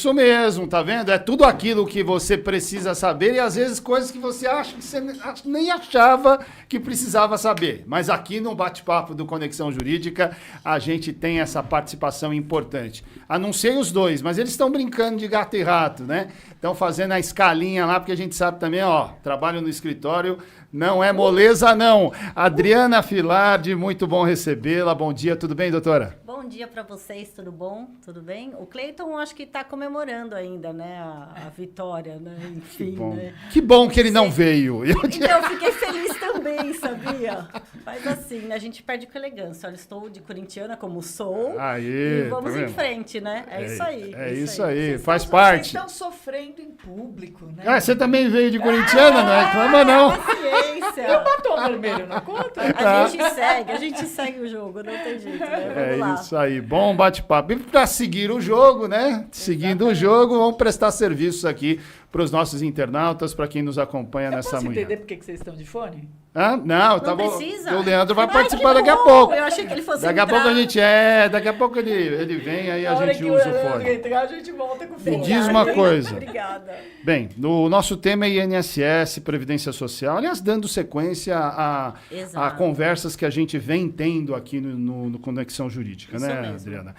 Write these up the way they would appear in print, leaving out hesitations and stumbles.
isso mesmo, tá vendo? É tudo aquilo que você precisa saber e às vezes coisas que você acha que você nem achava que precisava saber. Mas aqui no bate-papo do Conexão Jurídica, a gente tem essa participação importante. Anunciei os dois, mas eles estão brincando de gato e rato, né? Estão fazendo a escalinha lá, porque a gente sabe também, ó, trabalho no escritório, não é moleza, não. Adriana Filardi, muito bom recebê-la. Bom dia, tudo bem, doutora? Bom dia para vocês, tudo bom? Tudo bem? O Cleiton acho que está comemorando ainda, né, a vitória, né? Enfim, que bom. Né? Que bom que ele não veio. Então, eu fiquei feliz também, sabia? Mas assim, né, a gente perde com elegância. Olha, estou de corintiana como sou. Aí, e vamos tá em frente, né? É isso aí. É isso aí, faz Vocês parte. estão sofrendo em público, né? Ah, você também veio de corintiana, não reclama não. Paciência. Eu batom vermelho, não conta? A gente segue o jogo, não tem jeito, né? Vamos lá. Isso aí, bom bate-papo. E para seguir o jogo, né? Seguindo o jogo, vamos prestar serviços aqui para os nossos internautas, para quem nos acompanha nessa manhã. Posso entender por que vocês estão de fone? Ah, não, tá bom. Precisa. O Leandro vai Ai, participar que daqui a bom. pouco. Eu achei que ele fosse Daqui a entrar. pouco daqui a pouco ele vem, aí a gente usa o fone. Entrar, a gente volta com o Me fone. diz uma coisa. Obrigada. Bem, no nosso tema é INSS, Previdência Social, aliás, dando sequência a conversas que a gente vem tendo aqui no Conexão Jurídica, Isso né, mesmo. Adriana?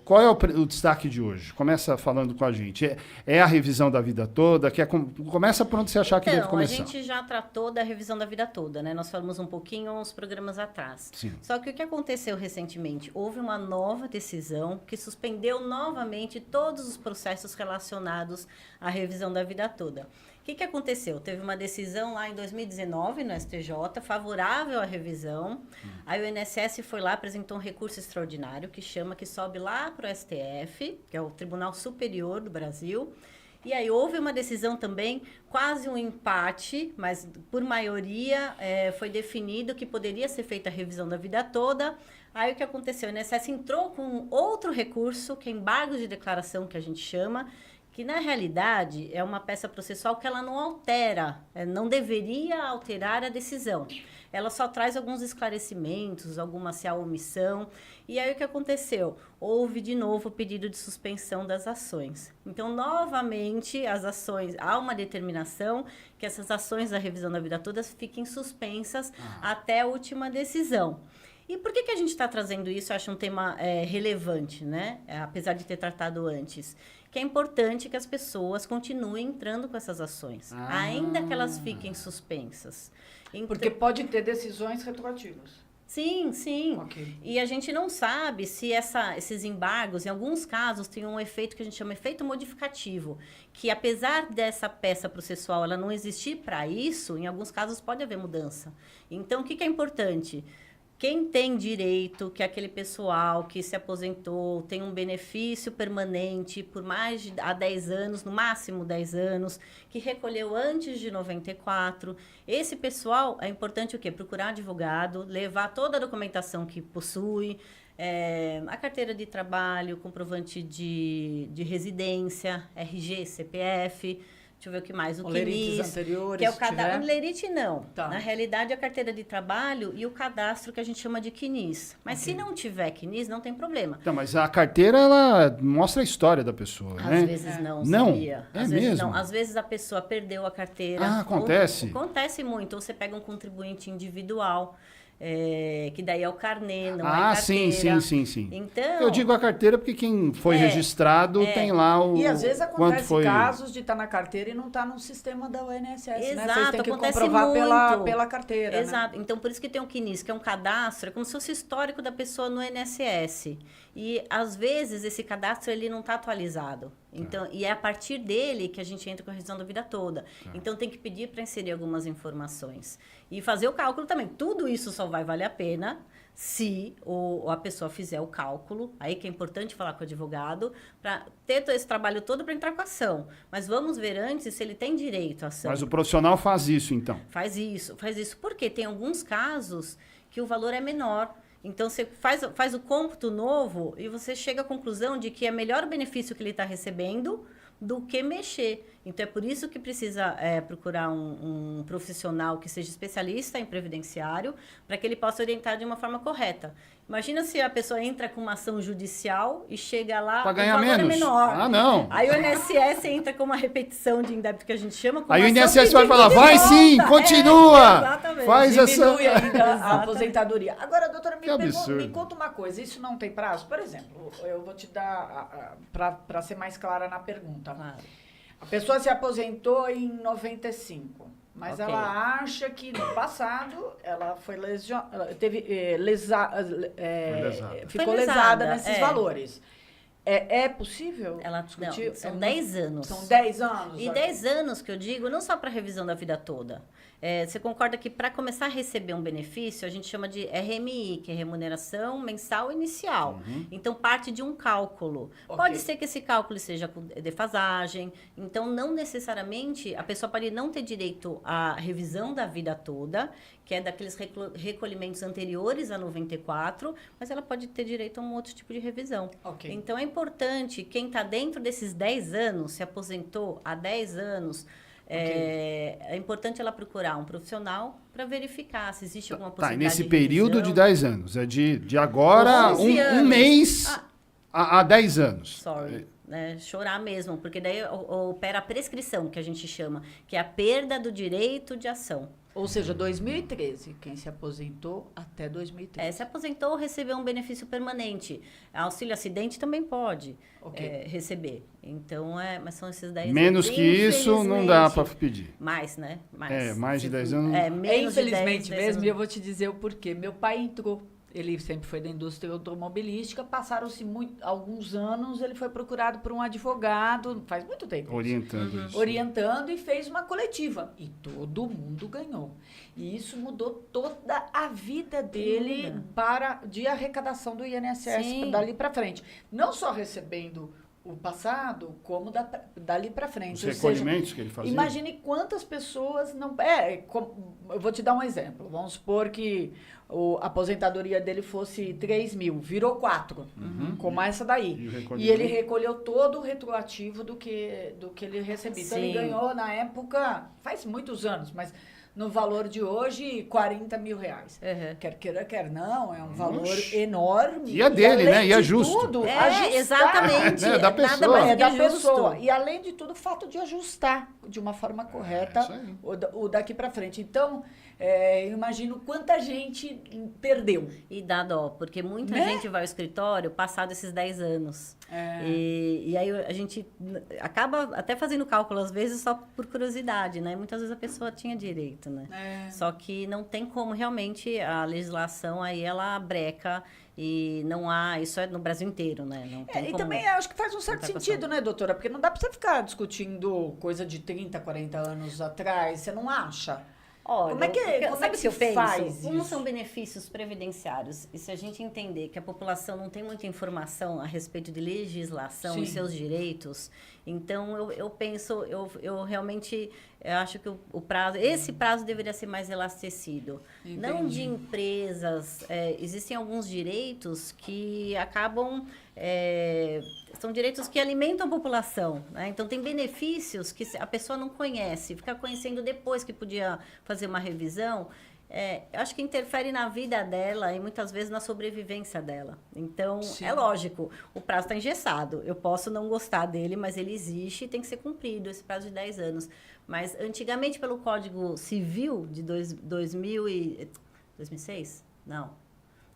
Qual é o destaque de hoje? Começa falando com a gente. É a revisão da vida toda? Começa por onde você achar que deve começar. A gente já tratou da revisão da vida toda, né? Nós falamos um pouquinho uns programas atrás. Sim. Só que o que aconteceu recentemente? Houve uma nova decisão que suspendeu novamente todos os processos relacionados à revisão da vida toda. O que aconteceu? Teve uma decisão lá em 2019 no STJ favorável à revisão. Aí o INSS foi lá, apresentou um recurso extraordinário que sobe lá para o STF, que é o Tribunal Superior do Brasil. E aí houve uma decisão também, quase um empate, mas por maioria foi definido que poderia ser feita a revisão da vida toda. Aí o que aconteceu? O INSS entrou com outro recurso, que é embargo de declaração, que a gente chama, que na realidade é uma peça processual que ela não altera, não deveria alterar a decisão. Ela só traz alguns esclarecimentos, alguma se há omissão. E aí o que aconteceu? Houve de novo o pedido de suspensão das ações. Então, novamente, as ações, há uma determinação que essas ações da revisão da vida toda fiquem suspensas até a última decisão. E por que a gente está trazendo isso? Eu acho um tema relevante, né? Apesar de ter tratado antes. Que é importante que as pessoas continuem entrando com essas ações, ainda que elas fiquem suspensas. Então, porque pode ter decisões retroativas. Sim, sim. Okay. E a gente não sabe se esses embargos, em alguns casos, têm um efeito que a gente chama de efeito modificativo, que apesar dessa peça processual ela não existir para isso, em alguns casos pode haver mudança. Então, o que é importante? Quem tem direito, que é aquele pessoal que se aposentou, tem um benefício permanente por mais de 10 anos, no máximo 10 anos, que recolheu antes de 94, esse pessoal, é importante o quê? Procurar advogado, levar toda a documentação que possui, a carteira de trabalho, comprovante de residência, RG, CPF... Deixa eu ver o que mais. O Lerites CNIS, anteriores, que é o cadastro. tiver? Lerite não. Tá. Na realidade, a carteira de trabalho e o cadastro que a gente chama de CNIS. Mas se não tiver CNIS, não tem problema. Então, mas a carteira, ela mostra a história da pessoa, né? Às vezes não, Não? sabia? É Às vezes mesmo? não. Às vezes a pessoa perdeu a carteira. Ah, acontece? Acontece muito. Ou você pega um contribuinte individual, que daí é o carnê, não é Ah, carteira. sim. Então, Eu digo a carteira porque quem foi registrado tem lá o E às vezes quanto acontece foi. casos de estar na carteira e não estar no sistema da UNSS, né? Vocês Exato, têm que acontece comprovar muito. pela carteira, Exato. né? Então, por isso que tem o CNIS, que é um cadastro, é como se fosse histórico da pessoa no INSS. E, às vezes, esse cadastro ele não está atualizado. Então, e é a partir dele que a gente entra com a revisão da vida toda. Então, tem que pedir para inserir algumas informações. E fazer o cálculo também. Tudo isso só vai valer a pena se a pessoa fizer o cálculo. Aí que é importante falar com o advogado para ter esse trabalho todo para entrar com a ação. Mas vamos ver antes se ele tem direito à ação. Mas o profissional faz isso, então. Faz isso. Porque tem alguns casos que o valor é menor. Então, você faz o cômputo novo e você chega à conclusão de que é melhor o benefício que ele está recebendo do que mexer. Então, é por isso que precisa procurar um profissional que seja especialista em previdenciário, para que ele possa orientar de uma forma correta. Imagina se a pessoa entra com uma ação judicial e chega lá, para ganhar o valor menos. é menor. Ah, não. Aí o INSS entra com uma repetição de indébito que a gente chama. Com Aí o uma ação INSS vai pedindo falar, de vai volta. sim, continua. Exatamente. Faz Diminui essa... ainda a Exatamente. aposentadoria. Agora, doutora, Que absurdo. me conta uma coisa, isso não tem prazo? Por exemplo, eu vou te dar, para ser mais clara na pergunta. Claro. A pessoa se aposentou em 95, mas Ok. ela acha que no passado ela foi ficou Foi lesada, lesada nesses é. valores. É possível Ela, discutir? não, são 10 anos. São 10 anos? E 10 anos que eu digo, não só para revisão da vida toda. Você concorda que para começar a receber um benefício, a gente chama de RMI, que é remuneração mensal inicial. Então, parte de um cálculo. Ok. Pode ser que esse cálculo seja com defasagem. Então, não necessariamente, a pessoa pode não ter direito à revisão da vida toda, que é daqueles recolhimentos anteriores a 94, mas ela pode ter direito a um outro tipo de revisão. Ok. Então, é importante, quem está dentro desses 10 anos, se aposentou há 10 anos, é importante ela procurar um profissional para verificar se existe alguma Tá, e possibilidade nesse de período revisão. de 10 anos, é de agora, 11 um anos. mês a 10 anos. Sorry. Né, chorar mesmo, porque daí opera a prescrição, que a gente chama, que é a perda do direito de ação. Ou seja, 2013, quem se aposentou até 2013. Se aposentou, recebeu um benefício permanente. Auxílio acidente também pode receber. Então, mas são esses 10 anos. Menos que isso, não dá para pedir. Mais, né? Mais, mais de 10 anos. Menos de 10, Infelizmente 10 mesmo, anos. e eu vou te dizer o porquê. Meu pai entrou. Ele sempre foi da indústria automobilística, passaram-se alguns anos, ele foi procurado por um advogado, faz muito tempo. Orientando isso. Orientando e fez uma coletiva. E todo mundo ganhou. E isso mudou toda a vida dele de arrecadação do INSS Sim. dali para frente. Não só recebendo o passado, como dali para frente. Os recolhimentos que ele fazia. Imagine quantas pessoas não... eu vou te dar um exemplo. Vamos supor que a aposentadoria dele fosse 3 mil, virou 4, como essa daí. E ele recolheu todo o retroativo do que ele recebia. Então, ele ganhou, na época, faz muitos anos, mas no valor de hoje, 40 mil reais. Quer queira, quer não, é um valor enorme. E é dele, né? E é justo. Tudo, exatamente. É da pessoa. Nada mais É da que justo. pessoa. E, além de tudo, o fato de ajustar de uma forma correta isso aí. o daqui para frente. Então, eu imagino quanta gente perdeu. E dá dó, porque muita Né? gente vai ao escritório passado esses 10 anos. E aí a gente acaba até fazendo cálculo, às vezes, só por curiosidade, né? Muitas vezes a pessoa tinha direito, né? Só que não tem como, realmente, a legislação aí, ela breca e não há... Isso é no Brasil inteiro, né? Não tem E como, também acho que faz um certo não tá sentido, né, doutora? Porque não dá para você ficar discutindo coisa de 30, 40 anos atrás, você não acha? Olha, Como é que sabe o que eu se penso? faz Como isso? são benefícios previdenciários? E se a gente entender que a população não tem muita informação a respeito de legislação Sim. e seus direitos, então eu penso, eu realmente acho que esse prazo deveria ser mais elastecido. Não de empresas, existem alguns direitos que acabam... são direitos que alimentam a população, né? Então, tem benefícios que a pessoa não conhece. Ficar conhecendo depois que podia fazer uma revisão, eu acho que interfere na vida dela e muitas vezes na sobrevivência dela. Então, Sim. é lógico, o prazo está engessado. Eu posso não gostar dele, mas ele existe e tem que ser cumprido, esse prazo de 10 anos. Mas, antigamente, pelo Código Civil de 2006? Não.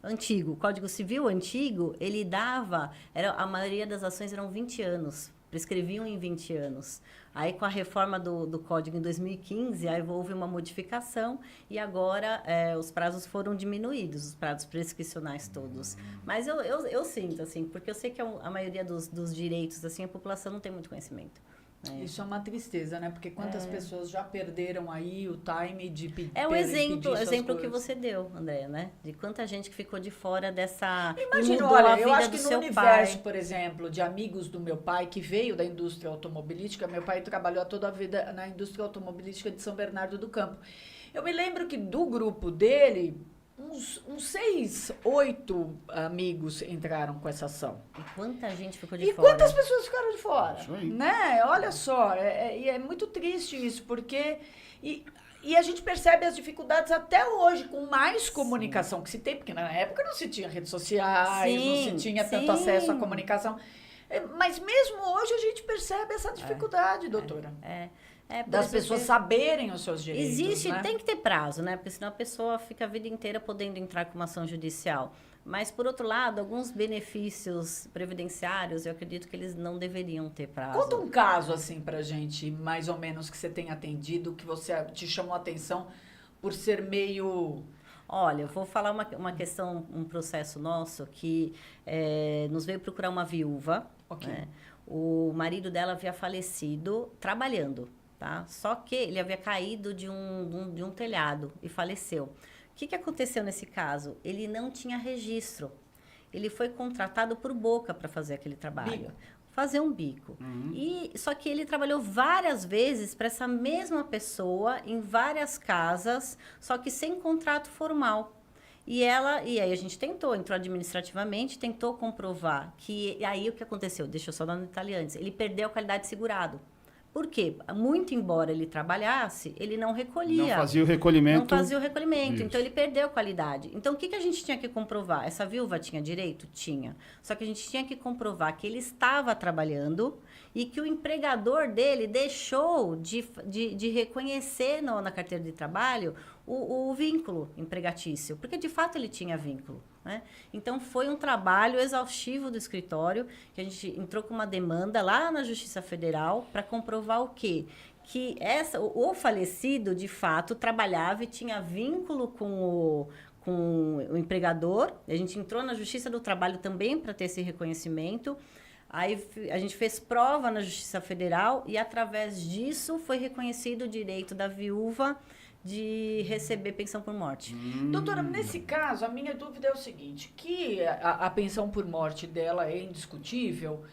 Antigo, o Código Civil antigo, ele dava... a maioria das ações eram 20 anos. Prescreviam em 20 anos. Aí, com a reforma do Código em 2015, aí houve uma modificação e agora os prazos foram diminuídos, os prazos prescricionais todos. Mas eu sinto, assim, porque eu sei que a maioria dos direitos, assim, a população não tem muito conhecimento. Isso é uma tristeza, né? Porque quantas pessoas já perderam aí o time de pedir o exemplo que coisas. você deu, Andréia, né? De quanta gente que ficou de fora dessa... Imagina, mudou a olha, vida eu acho do que no seu universo, pai. por exemplo, de amigos do meu pai, que veio da indústria automobilística, meu pai trabalhou toda a vida na indústria automobilística de São Bernardo do Campo. Eu me lembro que do grupo dele, uns 6, 8 amigos entraram com essa ação. E quanta gente ficou de E fora? quantas pessoas ficaram de fora? Isso aí. Né? Olha só, é muito triste isso, porque... E a gente percebe as dificuldades até hoje, com mais comunicação que se tem, porque na época não se tinha redes sociais, não se tinha tanto acesso à comunicação. Mas mesmo hoje a gente percebe essa dificuldade, doutora. Das pessoas saberem os seus direitos. Existe, né? tem que ter prazo, né? Porque senão a pessoa fica a vida inteira podendo entrar com uma ação judicial. Mas, por outro lado, alguns benefícios previdenciários, eu acredito que eles não deveriam ter prazo. Conta um caso, assim, pra gente, mais ou menos, que você tenha atendido, que você te chamou a atenção por ser meio... Olha, eu vou falar uma questão, um processo nosso que nos veio procurar uma viúva. Ok. Né? O marido dela havia falecido trabalhando, tá? Só que ele havia caído de um telhado e faleceu. O que aconteceu nesse caso? Ele não tinha registro. Ele foi contratado por Boca para fazer aquele trabalho. Bico. Fazer um bico. Só que ele trabalhou várias vezes para essa mesma pessoa, em várias casas, só que sem contrato formal. E aí a gente entrou administrativamente, tentou comprovar que... Aí o que aconteceu? Deixa eu só dar um detalhe antes. Ele perdeu a qualidade de segurado. Por quê? Muito embora ele trabalhasse, ele não recolhia. Não fazia o recolhimento. Não fazia o recolhimento. Isso. Então, ele perdeu a qualidade. Então, o que a gente tinha que comprovar? Essa viúva tinha direito? Tinha. Só que a gente tinha que comprovar que ele estava trabalhando e que o empregador dele deixou de reconhecer na carteira de trabalho o vínculo empregatício. Porque, de fato, ele tinha vínculo. Né? Então, foi um trabalho exaustivo do escritório, que a gente entrou com uma demanda lá na Justiça Federal para comprovar o quê? Que o falecido, de fato, trabalhava e tinha vínculo com o empregador. A gente entrou na Justiça do Trabalho também para ter esse reconhecimento. Aí a gente fez prova na Justiça Federal e, através disso, foi reconhecido o direito da viúva de receber pensão por morte. Doutora, nesse caso, a minha dúvida é o seguinte, que a pensão por morte dela é indiscutível,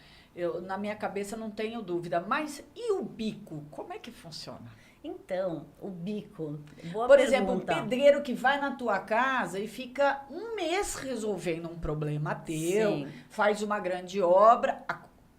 na minha cabeça não tenho dúvida, mas e o bico? Como é que funciona? Então, o bico, boa Por pergunta. exemplo, um pedreiro que vai na tua casa e fica um mês resolvendo um problema teu, Sim. faz uma grande obra,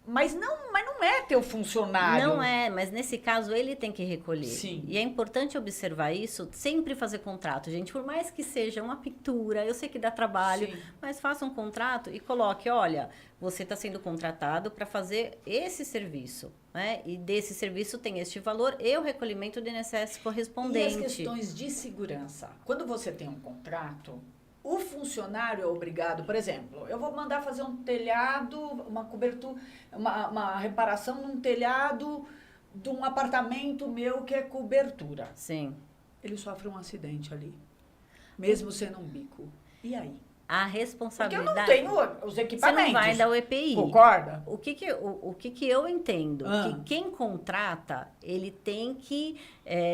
mas não é teu funcionário. Não é, mas nesse caso ele tem que recolher. Sim. E é importante observar isso, sempre fazer contrato, gente. Por mais que seja uma pintura, eu sei que dá trabalho, Sim. mas faça um contrato e coloque, olha, você está sendo contratado para fazer esse serviço, né? E desse serviço tem este valor e o recolhimento do INSS correspondente. E as questões de segurança? Quando você tem um contrato, o funcionário é obrigado, por exemplo, eu vou mandar fazer um telhado, uma cobertura, uma reparação num telhado de um apartamento meu que é cobertura. Sim. Ele sofre um acidente ali, mesmo sendo um bico. E aí? A Porque eu responsabilidade... não tenho os Você equipamentos. não vai dar o EPI. Concorda? O que eu entendo? Ah. Que quem contrata, ele tem que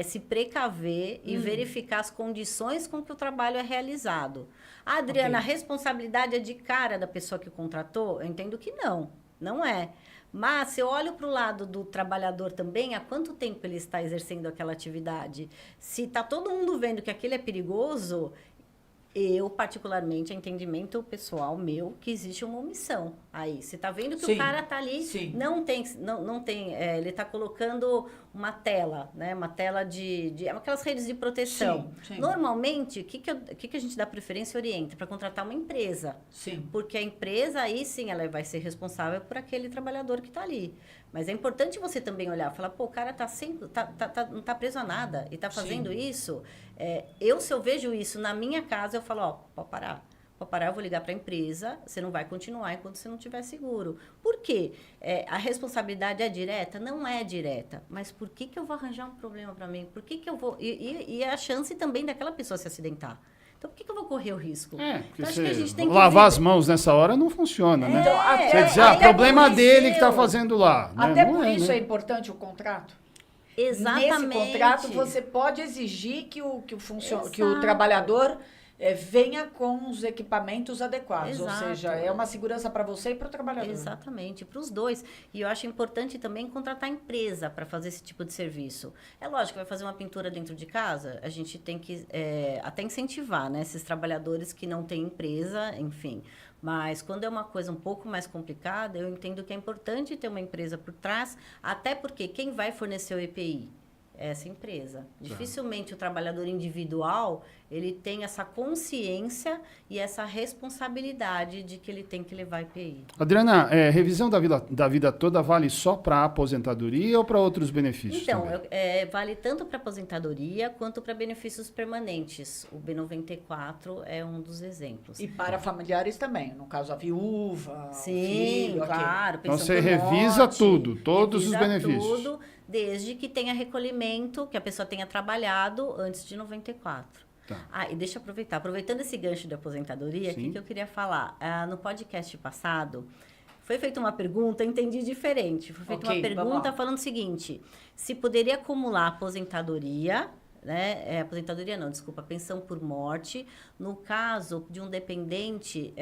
se precaver e verificar as condições com que o trabalho é realizado. Adriana, Ok. a responsabilidade é de cara da pessoa que contratou? Eu entendo que não é. Mas se eu olho para o lado do trabalhador também, há quanto tempo ele está exercendo aquela atividade? Se está todo mundo vendo que aquilo é perigoso... Eu, particularmente, é entendimento pessoal meu que existe uma omissão aí. Você tá vendo que Sim, o cara tá ali, sim. não tem ele tá colocando uma tela, né? Uma tela de aquelas redes de proteção. Sim, sim. Normalmente, o que a gente dá preferência e orienta? Para contratar uma empresa. Sim. Porque a empresa, aí sim, ela vai ser responsável por aquele trabalhador que está ali. Mas é importante você também olhar, falar, pô, o cara não está preso a nada e está fazendo Sim. isso. Se eu vejo isso na minha casa, eu falo, ó, pode parar. Pode parar, eu vou ligar para a empresa, você não vai continuar enquanto você não tiver seguro. Por quê? A responsabilidade é direta? Não é direta. Mas por que eu vou arranjar um problema para mim? Por que eu vou... E a chance também daquela pessoa se acidentar. Então, por que eu vou correr o risco? Porque Então, acho que a gente tem que lavar as mãos nessa hora não funciona, né? Então, até- Você dizer, ele problema aborreceu. dele que está fazendo lá. Né? Até Não por isso né? é importante o contrato. Exatamente. Nesse contrato, você pode exigir que o Exato. trabalhador venha com os equipamentos adequados. Exato. Ou seja, é uma segurança para você e para o trabalhador. Exatamente, para os dois. E eu acho importante também contratar empresa para fazer esse tipo de serviço. É lógico que vai fazer uma pintura dentro de casa, a gente tem que até incentivar, né, esses trabalhadores que não têm empresa, enfim. Mas quando é uma coisa um pouco mais complicada, eu entendo que é importante ter uma empresa por trás, até porque quem vai fornecer o EPI? Essa empresa. Dificilmente o trabalhador individual, ele tem essa consciência e essa responsabilidade de que ele tem que levar EPI. Adriana, revisão da vida toda vale só para aposentadoria ou para outros benefícios? Então, vale tanto para aposentadoria quanto para benefícios permanentes. O B94 é um dos exemplos. E para familiares também, no caso a viúva, sim, o filho, claro. Então você por revisa morte, tudo, todos os revisa benefícios. Tudo, desde que tenha recolhimento, que a pessoa tenha trabalhado antes de 94. Tá. E deixa eu aproveitar. Aproveitando esse gancho de aposentadoria, o que eu queria falar? No podcast passado, foi feita uma pergunta, eu entendi diferente. Foi feita uma pergunta falando o seguinte, se poderia acumular aposentadoria, né? Aposentadoria não, desculpa, pensão por morte, no caso de um dependente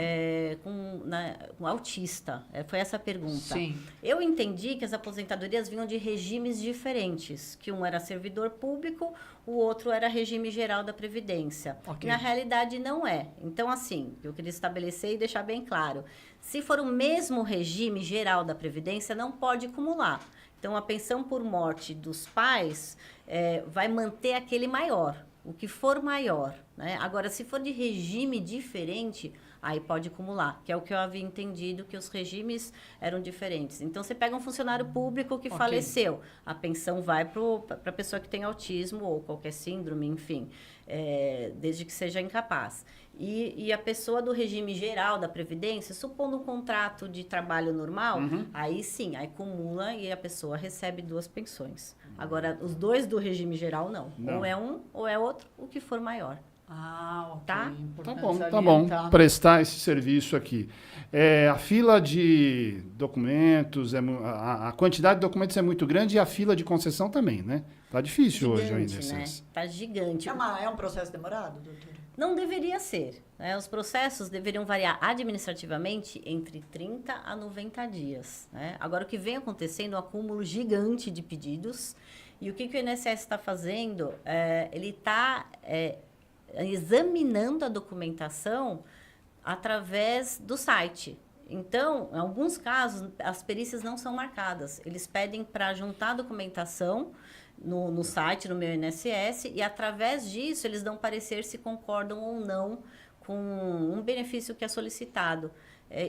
com autista. Foi essa a pergunta. Sim. Eu entendi que as aposentadorias vinham de regimes diferentes, que um era servidor público, o outro era regime geral da Previdência. Okay. Na realidade, não é. Então, assim, eu queria estabelecer e deixar bem claro. Se for o mesmo regime geral da Previdência, não pode acumular. Então, a pensão por morte dos pais vai manter aquele maior, o que for maior, né? Agora, se for de regime diferente, aí pode acumular, que é o que eu havia entendido, que os regimes eram diferentes. Então, você pega um funcionário público que faleceu, a pensão vai para a pessoa que tem autismo ou qualquer síndrome, enfim, desde que seja incapaz. E a pessoa do regime geral da Previdência, supondo um contrato de trabalho normal, aí sim, aí acumula e a pessoa recebe 2 pensões. Agora, os 2 do regime geral, não. Ou é um ou é outro, o que for maior. Ok. Tá? Tá bom. Prestar esse serviço aqui. A fila de documentos, a quantidade de documentos é muito grande e a fila de concessão também, né? Tá difícil Gigante, hoje o INSS. né? Tá gigante. É um processo demorado, doutora? Não deveria ser, né? Os processos deveriam variar administrativamente entre 30 a 90 dias. Né? Agora, o que vem acontecendo é um acúmulo gigante de pedidos. E o que o INSS está fazendo? Ele está examinando a documentação através do site. Então, em alguns casos, as perícias não são marcadas. Eles pedem para juntar a documentação no site, no meu INSS, e através disso eles dão parecer se concordam ou não com um benefício que é solicitado.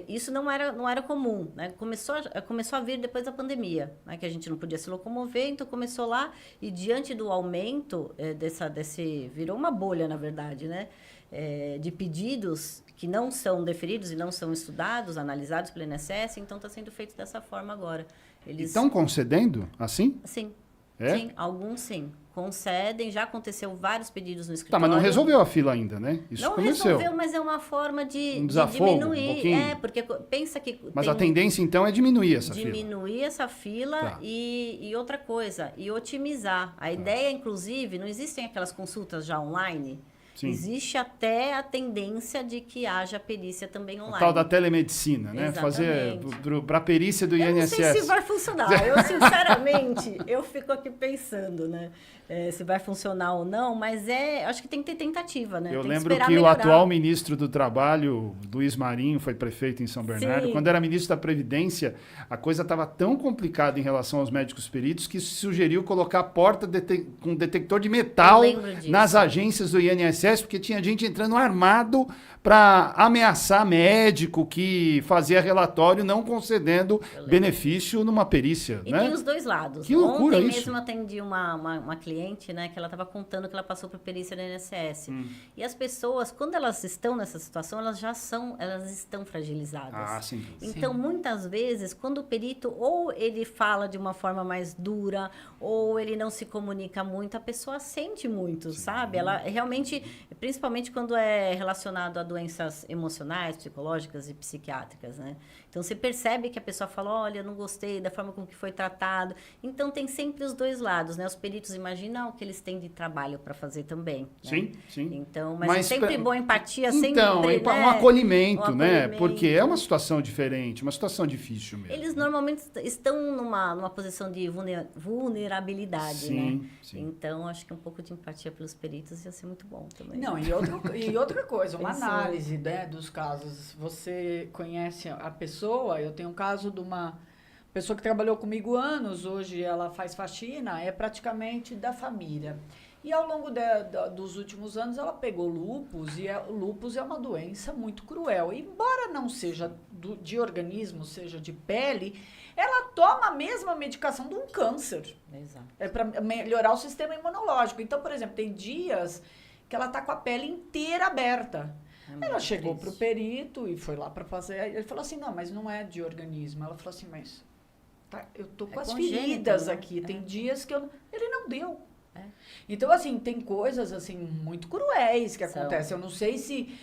Isso não era comum, né? Começou a vir depois da pandemia, né? Que a gente não podia se locomover, então começou lá, e diante do aumento virou uma bolha, na verdade, né? De pedidos que não são deferidos e não são estudados, analisados pelo INSS, então está sendo feito dessa forma agora. Eles estão concedendo assim? Sim. Sim, alguns sim. Concedem, já aconteceu vários pedidos no escritório. Tá, mas não resolveu a fila ainda, né? Isso não começou. Resolveu, mas é uma forma de Um diminuir. pouquinho. Porque pensa que... Mas a tendência, então, é diminuir essa fila. Diminuir essa fila Tá. e outra coisa, e otimizar. A ideia, inclusive, não existem aquelas consultas já online? Sim. Existe até a tendência de que haja perícia também online. O tal da telemedicina, né? Exatamente. Fazer para a perícia do INSS. Eu não sei se vai funcionar. Eu, sinceramente, eu fico aqui pensando, né? Se vai funcionar ou não, mas acho que tem que ter tentativa, né? Eu tem lembro que o atual ministro do Trabalho, Luiz Marinho, foi prefeito em São Bernardo. Sim. Quando era ministro da Previdência, a coisa estava tão complicada em relação aos médicos peritos que sugeriu colocar a porta com detector de metal nas agências do INSS, porque tinha gente entrando armado para ameaçar médico que fazia relatório não concedendo benefício numa perícia. E né? tem os dois lados. Que loucura Ontem isso. mesmo atendi uma cliente, né, que ela estava contando que ela passou por perícia da INSS. E as pessoas, quando elas estão nessa situação, elas estão fragilizadas. Ah, sim. Então, muitas vezes, quando o perito ou ele fala de uma forma mais dura, ou ele não se comunica muito, a pessoa sente muito, sabe? Ela realmente, principalmente quando é relacionado a doenças emocionais, psicológicas e psiquiátricas, né? Então, você percebe que a pessoa fala, olha, eu não gostei da forma como que foi tratado. Então, tem sempre os dois lados, né? Os peritos imaginam o que eles têm de trabalho para fazer também. Né? Sim, sim. Então, mas é sempre boa empatia, então, sempre, né? um acolhimento, né? acolhimento. Porque é uma situação diferente, uma situação difícil mesmo. Eles normalmente estão numa posição de vulnerabilidade, Sim, né? sim. Então, acho que um pouco de empatia pelos peritos ia ser muito bom também. Não, e outra coisa, uma Pensou. análise, né, dos casos. Você conhece a pessoa, eu tenho um caso de uma pessoa que trabalhou comigo anos, hoje ela faz faxina, é praticamente da família. E ao longo dos últimos anos ela pegou lúpus, e o lúpus é uma doença muito cruel. Embora não seja de organismo, seja de pele, ela toma a mesma medicação de um câncer. Exato. É para melhorar o sistema imunológico. Então, por exemplo, tem dias que ela tá com a pele inteira aberta. Ela chegou pro perito e foi lá para fazer. Ele falou assim, não, mas não é de organismo. Ela falou assim, mas eu tô com as feridas, né? Aqui. Tem dias que ele não deu. Então, assim, tem coisas, assim, muito cruéis que acontecem. Eu não sei se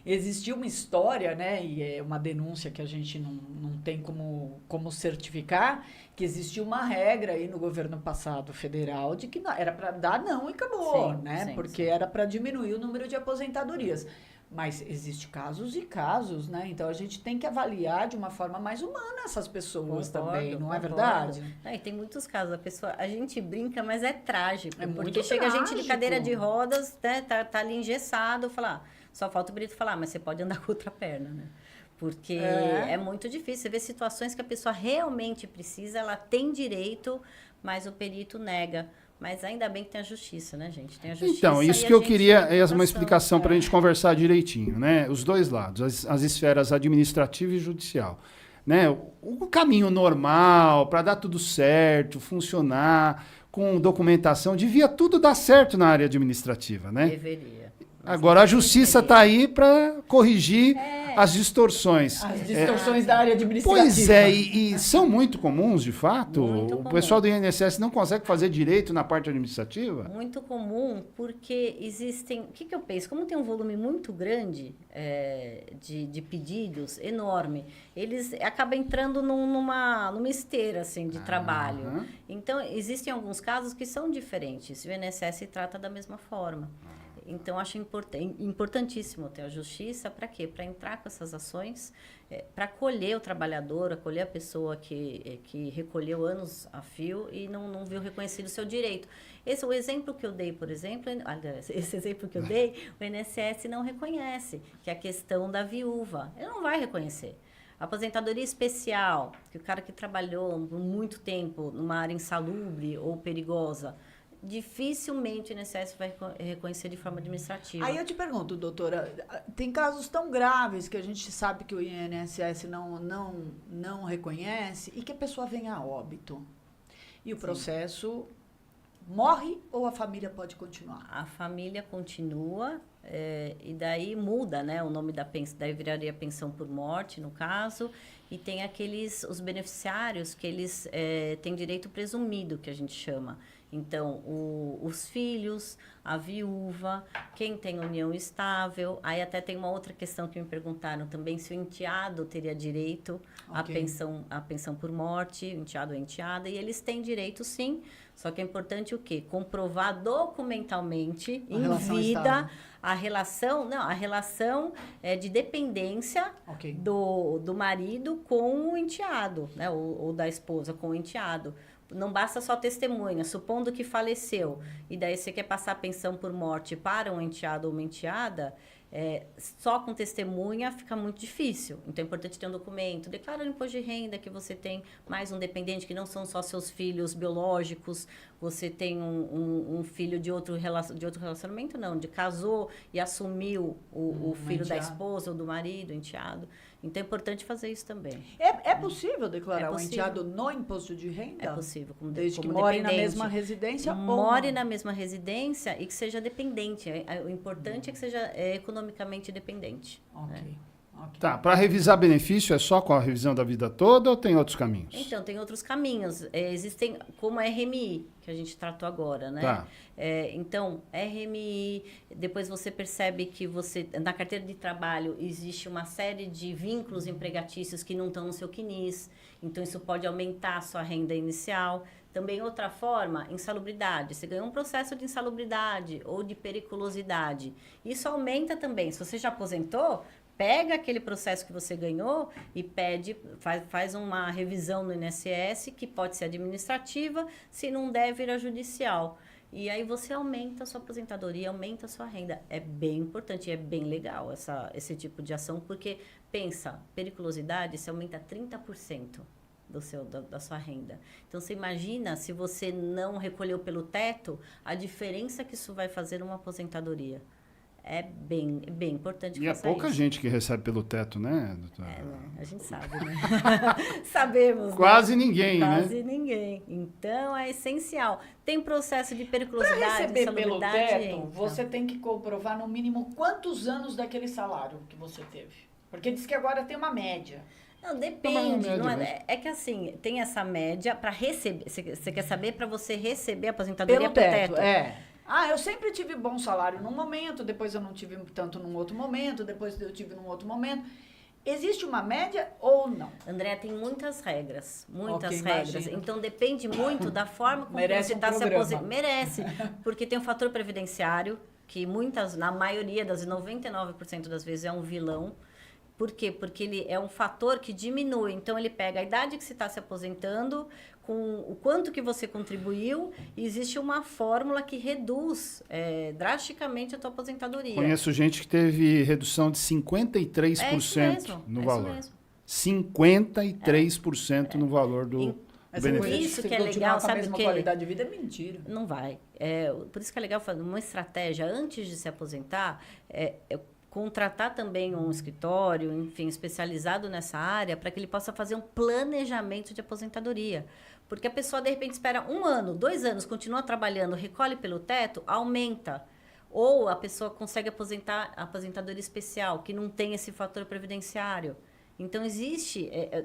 existiu uma história, né, e é uma denúncia que a gente não tem como certificar, que existiu uma regra aí no governo passado federal de que era para dar não e acabou, Sim, né? sim, porque sim. era para diminuir o número de aposentadorias. Mas existe casos e casos, né? Então, a gente tem que avaliar de uma forma mais humana essas pessoas também, não é verdade? E tem muitos casos, a gente brinca, mas é trágico. É muito porque chega gente de trágico. cadeira de rodas, né, tá ali engessado, só falta o perito falar, mas você pode andar com outra perna, né? Porque é muito difícil. Você vê situações que a pessoa realmente precisa, ela tem direito, mas o perito nega. Mas ainda bem que tem a justiça, né, gente? Tem a justiça. Então, isso que eu queria é uma explicação para a gente conversar direitinho, né? Os dois lados, as esferas administrativa e judicial. Né? O caminho normal, para dar tudo certo, funcionar, com documentação, devia tudo dar certo na área administrativa, né? Deveria. Agora, a justiça está aí para corrigir as distorções. As distorções da área administrativa. Pois é, e são muito comuns, de fato. Muito o comum. pessoal do INSS não consegue fazer direito na parte administrativa? Muito comum, porque existem... O que eu penso? Como tem um volume muito grande de pedidos, enorme, eles acabam entrando numa esteira, assim, de trabalho. Então, existem alguns casos que são diferentes. O INSS trata da mesma forma. Então, acho importantíssimo ter a justiça. Para quê? Para entrar com essas ações, para acolher o trabalhador, acolher a pessoa que recolheu anos a fio e não viu reconhecido o seu direito. O exemplo que eu dei, por exemplo, esse exemplo que eu dei, o INSS não reconhece, que é a questão da viúva. Ele não vai reconhecer. Aposentadoria especial, que o cara que trabalhou por muito tempo numa área insalubre ou perigosa, dificilmente o INSS vai reconhecer de forma administrativa. Aí eu te pergunto, doutora, tem casos tão graves que a gente sabe que o INSS não reconhece e que a pessoa vem a óbito. E o processo morre ou a família pode continuar? A família continua e daí muda, né, o nome da pensão, daí viraria pensão por morte, no caso, e tem os beneficiários que eles têm direito presumido, que a gente chama. Então, os filhos, a viúva, quem tem união estável. Aí até tem uma outra questão que me perguntaram também, se o enteado teria direito à pensão por morte, o enteado ou enteada. E eles têm direito, sim. Só que é importante o quê? Comprovar documentalmente, em vida, a relação de dependência do marido com o enteado, né? Ou da esposa com o enteado. Não basta só testemunha, supondo que faleceu, e daí você quer passar a pensão por morte para um enteado ou uma enteada, só com testemunha fica muito difícil. Então é importante ter um documento, declara no imposto de renda que você tem mais um dependente, que não são só seus filhos biológicos, você tem um filho de outro relacionamento, não, de casou e assumiu o filho da esposa ou do marido, enteado. Então, é importante fazer isso também. É possível declarar um enteado no imposto de renda? É possível. Desde que more na mesma residência? More na mesma residência e que seja dependente. O importante é que seja economicamente dependente. Ok. Ok. Tá, para revisar benefício é só com a revisão da vida toda ou tem outros caminhos? Então, tem outros caminhos. Existem, como a RMI, que a gente tratou agora, né? Tá. Então, RMI, depois você percebe que na carteira de trabalho existe uma série de vínculos empregatícios que não estão no seu CNIS. Então, isso pode aumentar a sua renda inicial. Também, outra forma, insalubridade. Você ganhou um processo de insalubridade ou de periculosidade. Isso aumenta também. Se você já aposentou, pega aquele processo que você ganhou e faz uma revisão no INSS, que pode ser administrativa, se não der, vira judicial. E aí você aumenta a sua aposentadoria, aumenta a sua renda. É bem importante e é bem legal esse tipo de ação, porque, pensa, periculosidade, você aumenta 30% da sua renda. Então, você imagina, se você não recolheu pelo teto, a diferença que isso vai fazer numa aposentadoria. É bem importante. E é pouca gente que recebe pelo teto, né, doutora? Né? A gente sabe, né? Sabemos. Quase né? ninguém, Quase né? ninguém. Então, é essencial. Tem processo de periculosidade, Para receber pelo insalubridade, teto, entra. você tem que comprovar no mínimo quantos anos daquele salário que você teve. Porque diz que agora tem uma média. Não, depende. Não, Não média, é, é que assim, tem essa média para receber. Você quer saber para você receber a aposentadoria Pelo por teto, eu sempre tive bom salário num momento, depois eu não tive tanto num outro momento, depois eu tive num outro momento. Existe uma média ou não? André, tem muitas regras, muitas Ok, regras. imagino. Então, depende muito da forma como Merece você um está se programa. aposentando. Merece, porque tem o fator previdenciário, que na maioria das 99% das vezes é um vilão. Por quê? Porque ele é um fator que diminui. Então, ele pega a idade que você está se aposentando, com o quanto que você contribuiu, e existe uma fórmula que reduz drasticamente a tua aposentadoria. Conheço gente que teve redução de 53% no valor. 53% no valor do benefício. Isso que é continuar legal, com a sabe mesma o quê? qualidade de vida é mentira. Não vai. Por isso que é legal fazer uma estratégia antes de se aposentar, contratar também um escritório, enfim, especializado nessa área, para que ele possa fazer um planejamento de aposentadoria. Porque a pessoa, de repente, espera 1 ano, 2 anos, continua trabalhando, recolhe pelo teto, aumenta. Ou a pessoa consegue aposentar a aposentadoria especial, que não tem esse fator previdenciário. Então,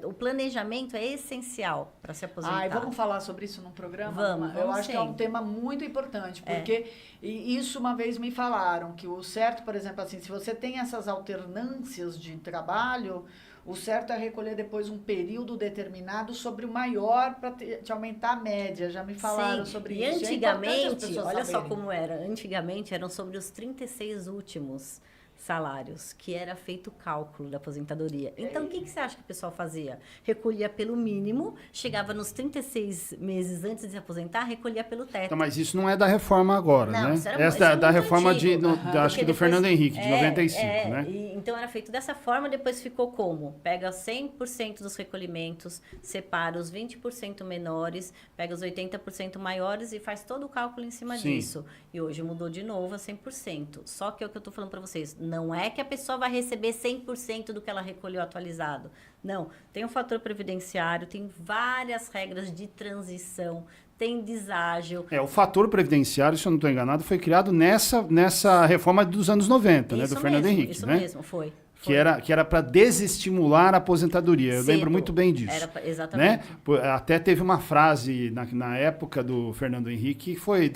o planejamento é essencial para se aposentar. E vamos falar sobre isso num programa? Vamos Eu acho sim. que é um tema muito importante, porque isso uma vez me falaram, que o certo, por exemplo, assim, se você tem essas alternâncias de trabalho, o certo é recolher depois um período determinado sobre o maior para te aumentar a média. Já me falaram sobre isso. E antigamente, olha só saberem. como era, antigamente eram sobre os 36 últimos salários, que era feito o cálculo da aposentadoria. Então, o que você acha que o pessoal fazia? Recolhia pelo mínimo, chegava nos 36 meses antes de se aposentar, recolhia pelo teto. Então, mas isso não é da reforma agora, Não, né? isso era- Essa isso é da muito reforma antigo. acho que do Porque depois- Fernando Henrique, de 95, né? Então, era feito dessa forma, depois ficou como? Pega 100% dos recolhimentos, separa os 20% menores, pega os 80% maiores e faz todo o cálculo em cima Sim. disso. E hoje mudou de novo a 100%. Só que é o que eu estou falando para vocês, não é que a pessoa vai receber 100% do que ela recolheu atualizado. Não, tem um fator previdenciário, tem várias regras de transição, tem deságio. O fator previdenciário, se eu não estou enganado, foi criado nessa reforma dos anos 90, né? Do Fernando Henrique, isso né? mesmo, foi. Que era para desestimular a aposentadoria. Eu lembro muito bem disso. Exatamente. Né? Até teve uma frase na época do Fernando Henrique que foi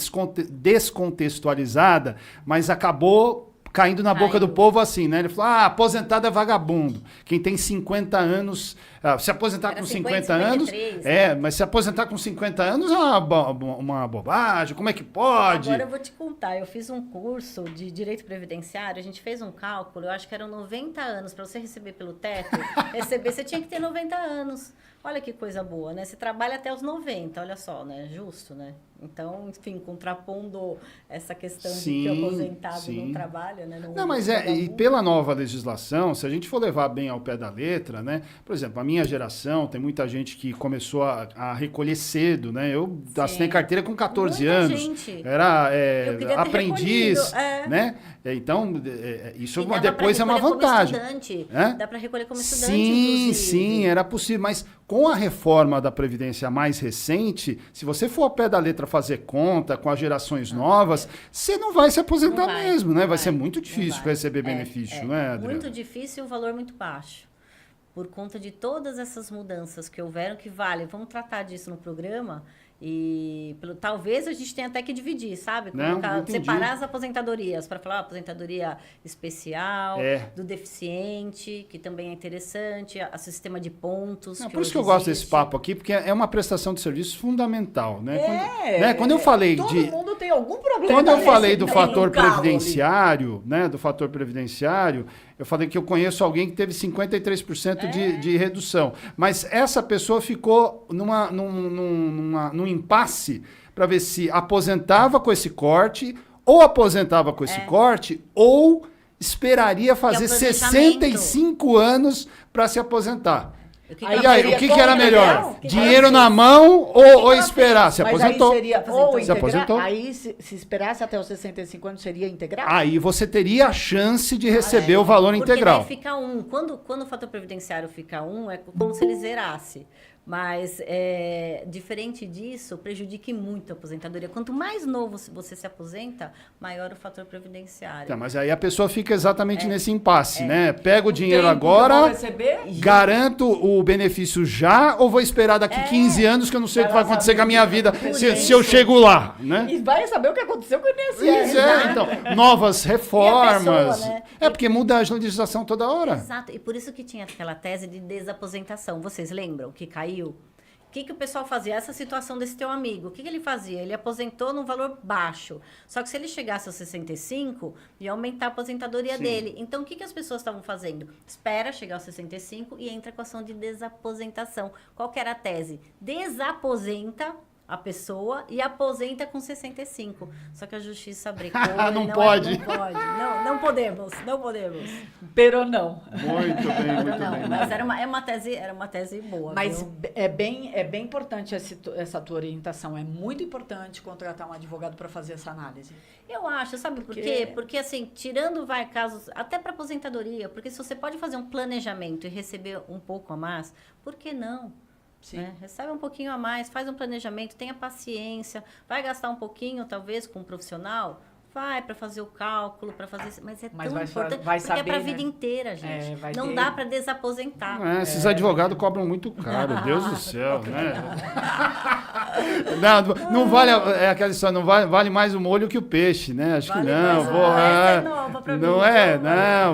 descontextualizada, mas acabou caindo na boca do povo assim, né? Ele falou, aposentado é vagabundo. Quem tem 50 anos... se aposentar Era com 50, 50 anos... 53, né? Mas se aposentar com 50 anos é uma bobagem. Como é que pode? Agora eu vou te contar. Eu fiz um curso de Direito Previdenciário, a gente fez um cálculo, eu acho que eram 90 anos. Para você receber pelo teto, você tinha que ter 90 anos. Olha que coisa boa, né? Você trabalha até os 90, olha só, né? Justo, né? Então, enfim, contrapondo essa questão de que o aposentado não trabalha, né? Não, mas e pela nova legislação, se a gente for levar bem ao pé da letra, né? Por exemplo, a minha geração, tem muita gente que começou a recolher cedo, né? Eu assinei carteira com 14 Muita anos. gente. Era Eu queria ter aprendiz, recolhido, né? Então, isso E dá depois pra é uma recolher como vantagem. estudante. Hã? Dá para recolher como estudante, Sim, inclusive. sim, era possível. Mas Com a reforma da Previdência mais recente, se você for ao pé da letra fazer conta com as gerações novas, você não vai se aposentar mesmo, né? Vai ser muito difícil receber benefício, né, Adriana? Muito difícil e um valor muito baixo. Por conta de todas essas mudanças que houveram, que vamos tratar disso no programa, e talvez a gente tenha até que dividir, sabe? Separar as aposentadorias, para falar aposentadoria especial, do deficiente, que também é interessante, o sistema de pontos. Por isso que eu gosto desse papo aqui, porque é uma prestação de serviço fundamental, né? Quando eu falei todo mundo tem algum problema. Quando eu falei do fator previdenciário, né? Do fator previdenciário, eu falei que eu conheço alguém que teve 53% de redução. Mas essa pessoa ficou num impasse para ver se aposentava com esse corte, ou aposentava com esse corte, ou esperaria fazer 65 anos para se aposentar. O que era melhor? Dinheiro na mão ou esperar? Se aposentou. Aí seria se aposentou. Aí, se esperasse até os 65 anos, seria integral? Aí você teria a chance de receber o valor integral. Porque daí fica quando o fator previdenciário fica é como se ele zerasse. Mas, diferente disso, prejudica muito a aposentadoria. Quanto mais novo você se aposenta, maior o fator previdenciário. Tá, mas aí a pessoa fica exatamente nesse impasse, né? Pega o dinheiro agora, garanto o benefício já, ou vou esperar daqui 15 anos que eu não sei o que vai acontecer com a minha vida se eu chego lá, né? E vai saber o que aconteceu com o INSS. Então, novas reformas. Pessoa, né? Porque muda a legislação toda hora. Exato, e por isso que tinha aquela tese de desaposentação. Vocês lembram que caiu? O que o pessoal fazia? Essa situação desse teu amigo, o que ele fazia? Ele aposentou num valor baixo. Só que se ele chegasse aos 65, ia aumentar a aposentadoria dele. Então, o que as pessoas estavam fazendo? Espera chegar aos 65 e entra com a ação de desaposentação. Qual que era a tese? Desaposenta a pessoa e aposenta com 65. Só que a justiça brecou. Não pode. Não podemos. Pero não. Muito bem. Mas era uma tese boa. Mas é bem importante essa tua orientação. É muito importante contratar um advogado para fazer essa análise. Eu acho, sabe por quê? Porque assim, tirando casos, até para aposentadoria, porque se você pode fazer um planejamento e receber um pouco a mais, por que não? Né? Recebe um pouquinho a mais, faz um planejamento, tenha paciência, vai gastar um pouquinho, talvez, com um profissional, vai para fazer o cálculo, para fazer... Mas é tão importante, porque é para a vida inteira, gente. Não dá para desaposentar. Esses advogados cobram muito caro, Deus do céu, né? Não vale, aquela história, não vale mais o molho que o peixe, né? Acho que não.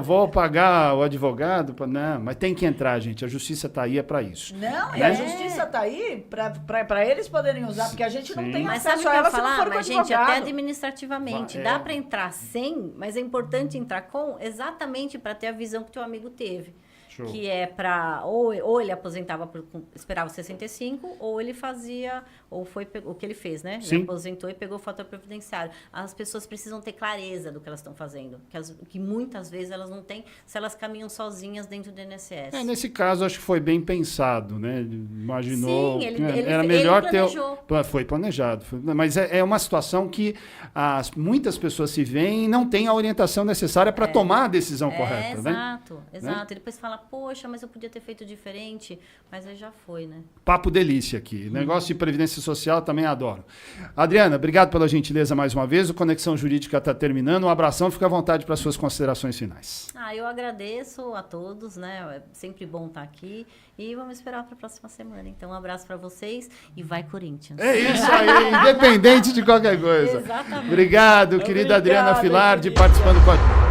Vou pagar o advogado, mas tem que entrar, gente, a justiça está aí para isso. E a justiça está aí para eles poderem usar, porque a gente não tem acesso a ela se não for com advogado. Gente, até administrativamente, dá para entrar sem, mas é importante entrar com, exatamente para ter a visão que teu amigo teve. Show. Que é para ou ele aposentava esperava 65, ou ele fazia, ou foi o que ele fez, né? Sim. Ele aposentou e pegou o fator previdenciário. As pessoas precisam ter clareza do que elas estão fazendo, que muitas vezes elas não têm, se elas caminham sozinhas dentro do INSS. Nesse caso acho que foi bem pensado, né? Imaginou. Sim, era melhor ele planejou. Foi planejado, mas é uma situação que muitas pessoas se veem e não têm a orientação necessária para tomar a decisão correta, né? Exato. E depois fala, poxa, mas eu podia ter feito diferente, mas aí já foi, né? Papo delícia aqui. Negócio de previdência social também adoro. Adriana, obrigado pela gentileza mais uma vez. O Conexão Jurídica está terminando. Um abração, fica à vontade para suas considerações finais. Eu agradeço a todos, né? É sempre bom estar aqui e vamos esperar para a próxima semana. Então, um abraço para vocês e vai Corinthians. É isso aí, independente de qualquer coisa. Exatamente. Obrigado, querida Adriana Filardi, participando com a gente.